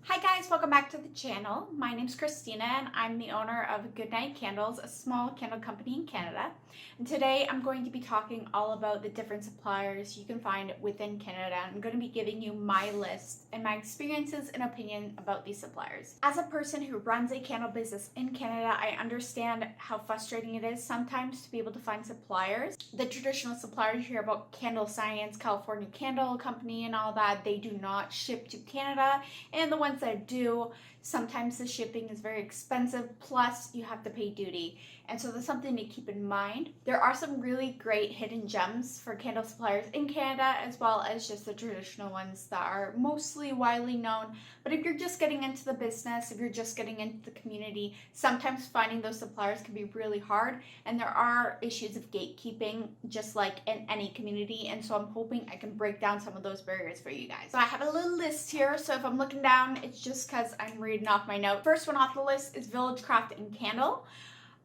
Hi guys, welcome back to the channel. My name's Christina and I'm the owner of Goodnight Candles, a small candle company in Canada. And today I'm going to be talking all about the different suppliers you can find within Canada. I'm going to be giving you my list and my experiences and opinion about these suppliers. As a person who runs a candle business in Canada, I understand how frustrating it is sometimes to be able to find suppliers. The traditional suppliers you hear about Candle Science, California Candle Company and all that, they do not ship to Canada, and the ones that do, sometimes the shipping is very expensive, plus you have to pay duty. And so that's something to keep in mind. There are some really great hidden gems for candle suppliers in Canada, as well as just the traditional ones that are mostly widely known. But if you're just getting into the business, if you're just getting into the community, sometimes finding those suppliers can be really hard. And there are issues of gatekeeping, just like in any community. And so I'm hoping I can break down some of those barriers for you guys. So I have a little list here. So if I'm looking down, it's just because I'm reading off my note. First one off the list is Village Craft and Candle.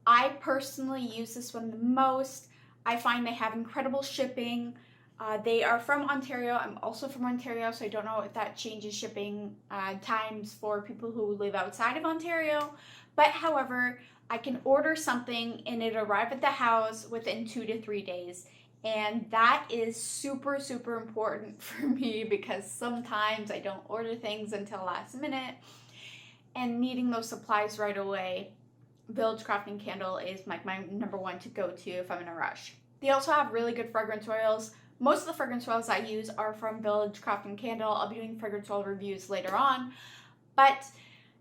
I personally use this one the most. I find they have incredible shipping. They are from Ontario. I'm also from Ontario, so I don't know if that changes shipping times for people who live outside of Ontario. But however, I can order something and it arrive at the house within 2 to 3 days. And that is super, super important for me because sometimes I don't order things until last minute, and needing those supplies right away. Village Craft and Candle is my number one to go to if I'm in a rush. They also have really good fragrance oils. Most of the fragrance oils I use are from Village Craft and Candle. I'll be doing fragrance oil reviews later on, but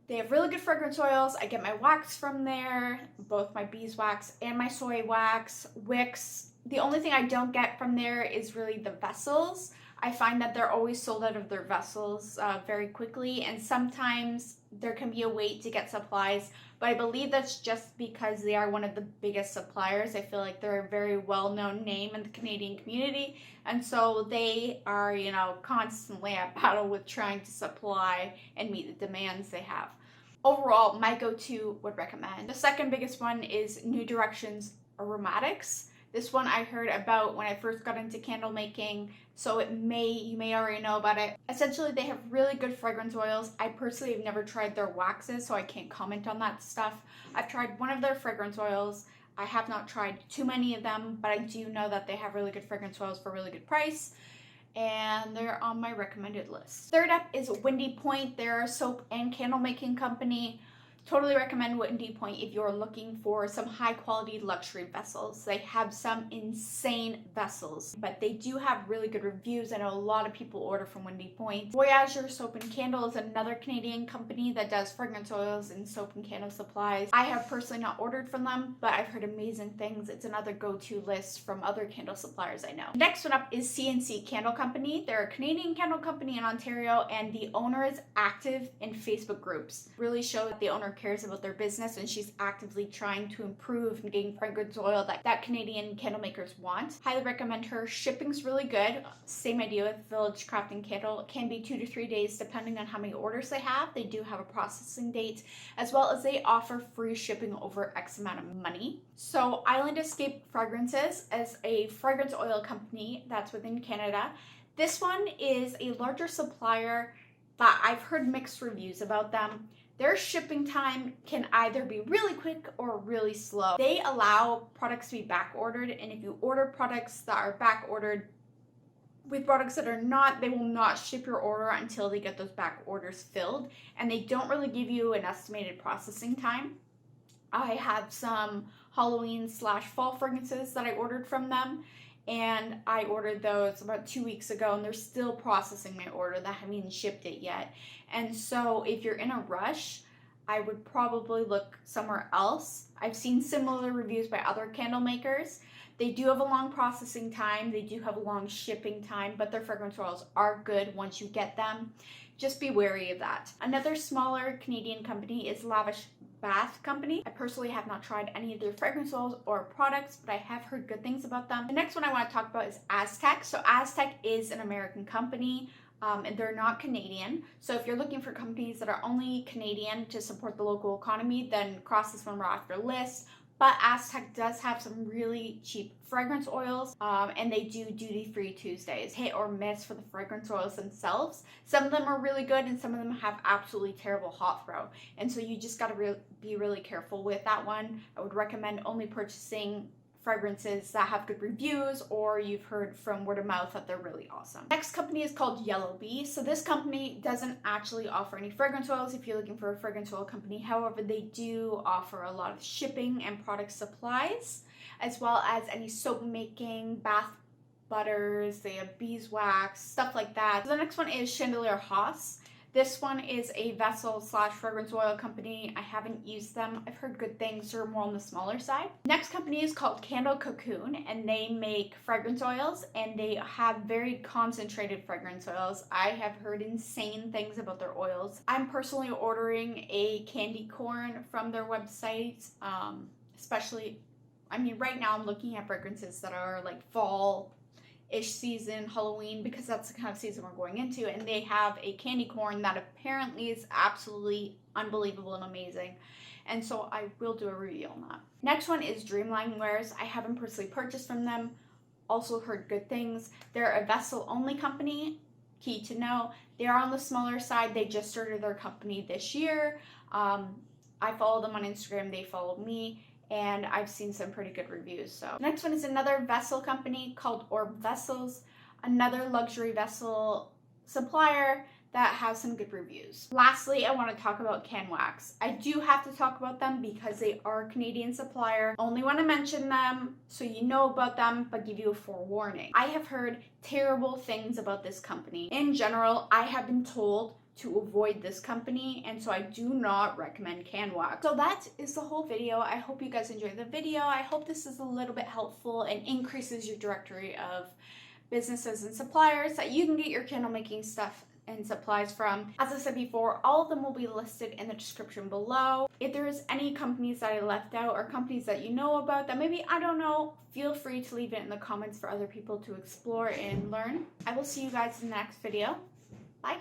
they have really good fragrance oils. I get my wax from there, both my beeswax and my soy wax, wicks. The only thing I don't get from there is really the vessels. I find that they're always sold out of their vessels very quickly, and sometimes there can be a wait to get supplies, but I believe that's just because they are one of the biggest suppliers. I feel like they're a very well-known name in the Canadian community, and so they are, constantly at battle with trying to supply and meet the demands they have. Overall, my go-to would recommend. The second biggest one is New Directions Aromatics. This one I heard about when I first got into candle making, so you may already know about it. Essentially, they have really good fragrance oils. I personally have never tried their waxes, so I can't comment on that stuff. I've tried one of their fragrance oils. I have not tried too many of them, but I do know that they have really good fragrance oils for a really good price, and they're on my recommended list. Third up is Windy Point. They're a soap and candle making company. Totally recommend Windy Point if you're looking for some high quality luxury vessels. They have some insane vessels, but they do have really good reviews. I know a lot of people order from Windy Point. Voyager Soap and Candle is another Canadian company that does fragrance oils and soap and candle supplies. I have personally not ordered from them, but I've heard amazing things. It's another go-to list from other candle suppliers I know. The next one up is CNC Candle Company. They're a Canadian candle company in Ontario, and the owner is active in Facebook groups. Really show that the owner cares about their business, and she's actively trying to improve and getting fragrance oil that Canadian candle makers want. Highly recommend her. Shipping's really good. Same idea with Village Craft and Candle. It can be 2 to 3 days depending on how many orders they have. They do have a processing date, as well as they offer free shipping over X amount of money. So Island Escape Fragrances is a fragrance oil company that's within Canada. This one is a larger supplier, but I've heard mixed reviews about them. Their shipping time can either be really quick or really slow. They allow products to be back ordered, and if you order products that are back ordered with products that are not, they will not ship your order until they get those back orders filled, and they don't really give you an estimated processing time. I have some Halloween/fall fragrances that I ordered from them, and I ordered those about 2 weeks ago, and they're still processing my order. That haven't even shipped it yet. And so if you're in a rush, I would probably look somewhere else. I've seen similar reviews by other candle makers. They do have a long processing time. They do have a long shipping time, but their fragrance oils are good once you get them. Just be wary of that. Another smaller Canadian company is Lavish Bath Company. I personally have not tried any of their fragrance oils or products, but I have heard good things about them. The next one I want to talk about is Aztec. So Aztec is an American company. And they're not Canadian. So if you're looking for companies that are only Canadian to support the local economy, then cross this one right off your list. But Aztec does have some really cheap fragrance oils, and they do duty-free Tuesdays. Hit or miss for the fragrance oils themselves. Some of them are really good and some of them have absolutely terrible hot throw. And so you just got to be really careful with that one. I would recommend only purchasing fragrances that have good reviews or you've heard from word of mouth that they're really awesome. Next company is called Yellow Bee. So this company doesn't actually offer any fragrance oils if you're looking for a fragrance oil company. However, they do offer a lot of shipping and product supplies, as well as any soap making, bath butters, they have beeswax, stuff like that. So the next one is Chandelier Haas. This one is a vessel / fragrance oil company. I haven't used them. I've heard good things. They're more on the smaller side. Next company is called Cocoon, and they make fragrance oils and they have very concentrated fragrance oils. I have heard insane things about their oils. I'm personally ordering a candy corn from their website, especially, I mean, right now I'm looking at fragrances that are like fall-ish season, Halloween, because that's the kind of season we're going into, and they have a candy corn that apparently is absolutely unbelievable and amazing, and so I will do a review on that. Next one is Dreamline Wares. I haven't personally purchased from them, also heard good things. They're a vessel only company. Key to know, they are on the smaller side. They just started their company this year. I follow them on Instagram, they followed me, and I've seen some pretty good reviews. So next one is another vessel company called Orb Vessels, another luxury vessel supplier that has some good reviews. Lastly, I want to talk about Can Wax. I do have to talk about them because they are a Canadian supplier. Only want to mention them so you know about them, but give you a forewarning. I have heard terrible things about this company. In general, I have been told to avoid this company, and so I do not recommend Can Wax. So that is the whole video. I hope you guys enjoyed the video. I hope this is a little bit helpful and increases your directory of businesses and suppliers that you can get your candle making stuff and supplies from. As I said before, all of them will be listed in the description below. If there is any companies that I left out or companies that you know about that maybe I don't know, feel free to leave it in the comments for other people to explore and learn. I will see you guys in the next video. Bye.